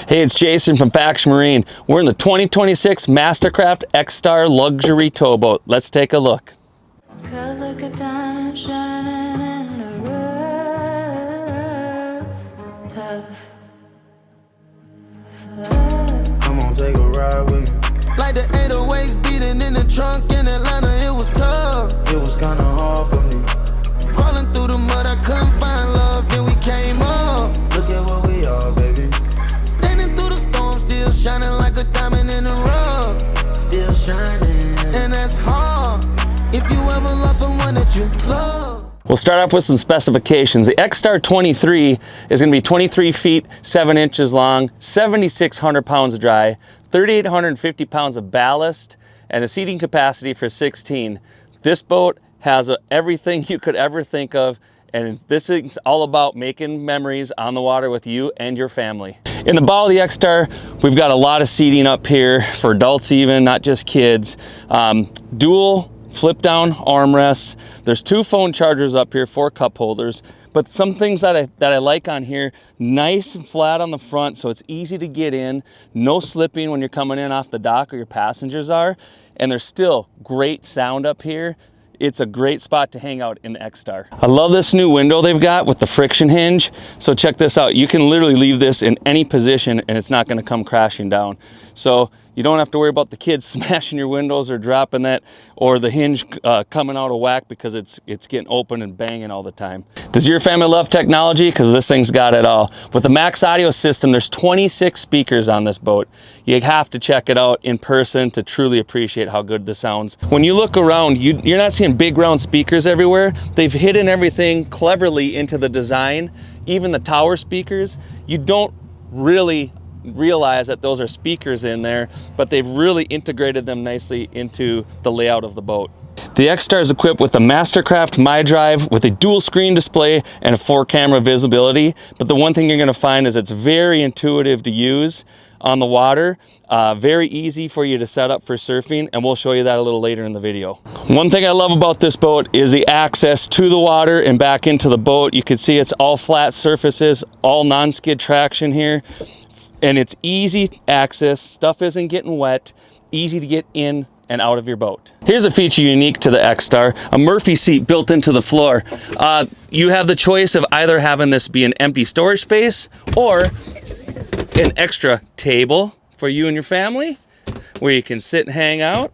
Hey, it's Jason from Faction Marine. We're in the 2026 Mastercraft X-Star Luxury Towboat. Let's take a look. Cut like a diamond shining in the rough, tough. Come on, take a ride with me. Like the 808s beating in the trunk in Atlanta, it was tough. It was kinda hard for me. Crawling through the mud, I couldn't find love, then we came up. Look at what we are, baby. Standing through the storm, still shining like a diamond in the rough. Still shining, and that's hard. If you ever lost someone that you love. We'll start off with some specifications. The X-Star 23 is going to be 23 feet, 7 inches long, 7,600 pounds dry, 3,850 pounds of ballast, and a seating capacity for 16. This boat has everything you could ever think of, and this is all about making memories on the water with you and your family. In the bow of the X-Star, we've got a lot of seating up here for adults even, not just kids. Dual flip down armrests. There's 2 phone chargers up here, 4 cup holders. But some things that I like on here, nice and flat on the front so it's easy to get in, no slipping when you're coming in off the dock or your passengers are, and there's still great sound up here. It's a great spot to hang out in the X-Star. I love this new window they've got with the friction hinge. So check this out. You can literally leave this in any position and it's not gonna come crashing down. So you don't have to worry about the kids smashing your windows or dropping that, or the hinge coming out of whack because it's getting open and banging all the time. Does your family love technology? Because this thing's got it all. With the Max Audio system, there's 26 speakers on this boat. You have to check it out in person to truly appreciate how good this sounds. When you look around, you're not seeing big round speakers everywhere. They've hidden everything cleverly into the design. Even the tower speakers, you don't really realize that those are speakers in there, but they've really integrated them nicely into the layout of the boat. The X-Star is equipped with a Mastercraft MyDrive with a dual screen display and a 4-camera visibility. But the one thing you're going to find is it's very intuitive to use on the water, very easy for you to set up for surfing, and we'll show you that a little later in the video. One thing I love about this boat is the access to the water and back into the boat. You can see it's all flat surfaces, all non-skid traction here. And it's easy access, stuff isn't getting wet, easy to get in and out of your boat. Here's a feature unique to the X-Star, a Murphy seat built into the floor. You have the choice of either having this be an empty storage space or an extra table for you and your family where you can sit and hang out,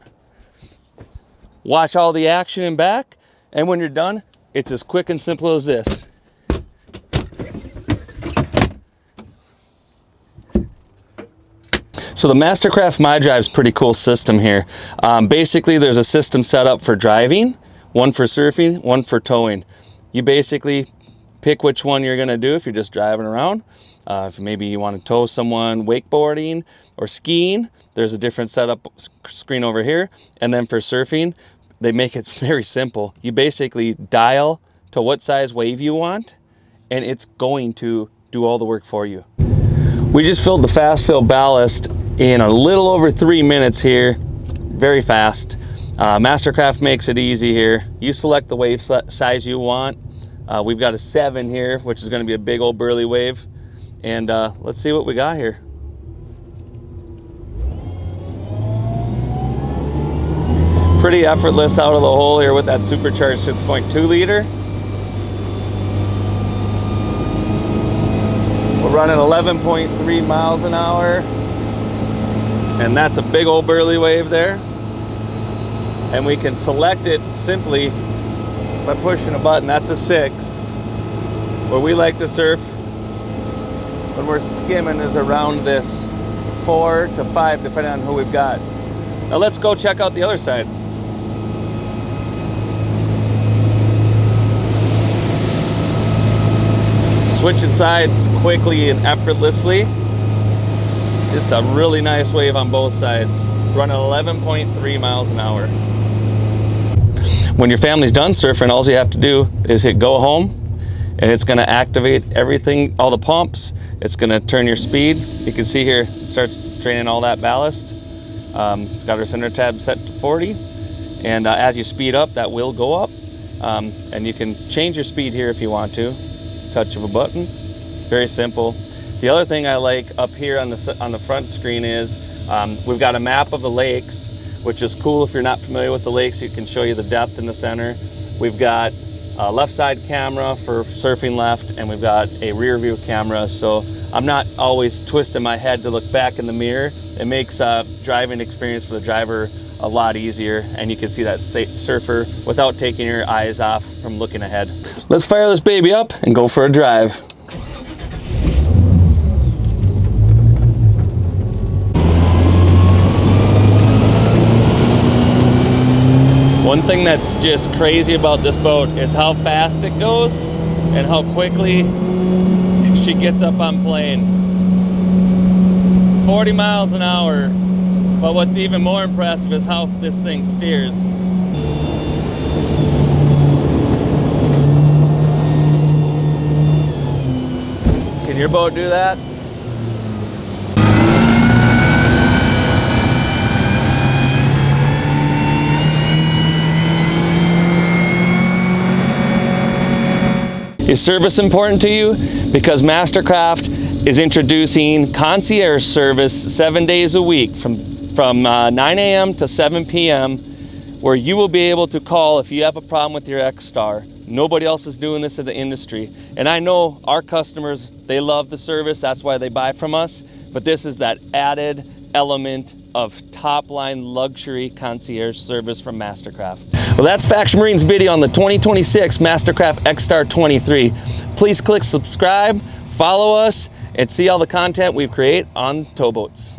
watch all the action in back, and when you're done, it's as quick and simple as this. So the Mastercraft MyDrive is a pretty cool system here. Basically, there's a system set up for driving, one for surfing, one for towing. You basically pick which one you're gonna do if you're just driving around. If maybe you want to tow someone wakeboarding or skiing, there's a different setup screen over here. And then for surfing, they make it very simple. You basically dial to what size wave you want, and it's going to do all the work for you. We just filled the fast fill ballast in a little over 3 minutes here, very fast. Mastercraft makes it easy here. You select the wave size you want. We've got a 7 here, which is gonna be a big old burly wave. And let's see what we got here. Pretty effortless out of the hole here with that supercharged 6.2 liter. We're running 11.3 miles an hour. And that's a big old burly wave there. And we can select it simply by pushing a button. That's a 6. Where we like to surf when we're skimming is around this 4 to 5, depending on who we've got. Now let's go check out the other side. Switching sides quickly and effortlessly. Just a really nice wave on both sides. Running 11.3 miles an hour. When your family's done surfing, all you have to do is hit go home, and it's gonna activate everything, all the pumps. It's gonna turn your speed. You can see here, it starts draining all that ballast. It's got our center tab set to 40. And as you speed up, that will go up. And you can change your speed here if you want to. Touch of a button, very simple. The other thing I like up here on the front screen is we've got a map of the lakes, which is cool. If you're not familiar with the lakes, it can show you the depth in the center. We've got a left side camera for surfing left, and we've got a rear view camera, so I'm not always twisting my head to look back in the mirror. It makes driving experience for the driver a lot easier, and you can see that surfer without taking your eyes off from looking ahead. Let's fire this baby up and go for a drive. One thing that's just crazy about this boat is how fast it goes and how quickly she gets up on plane. 40 miles an hour, but what's even more impressive is how this thing steers. Can your boat do that? Is service important to you? Because Mastercraft is introducing concierge service 7 days a week from 9 a.m. to 7 p.m. where you will be able to call if you have a problem with your X-Star. Nobody else is doing this in the industry. And I know our customers, they love the service, that's why they buy from us, but this is that added element of top-line luxury concierge service from Mastercraft. Well, that's Faction Marine's video on the 2026 Mastercraft X-Star 23. Please click subscribe, follow us, and see all the content we create on towboats.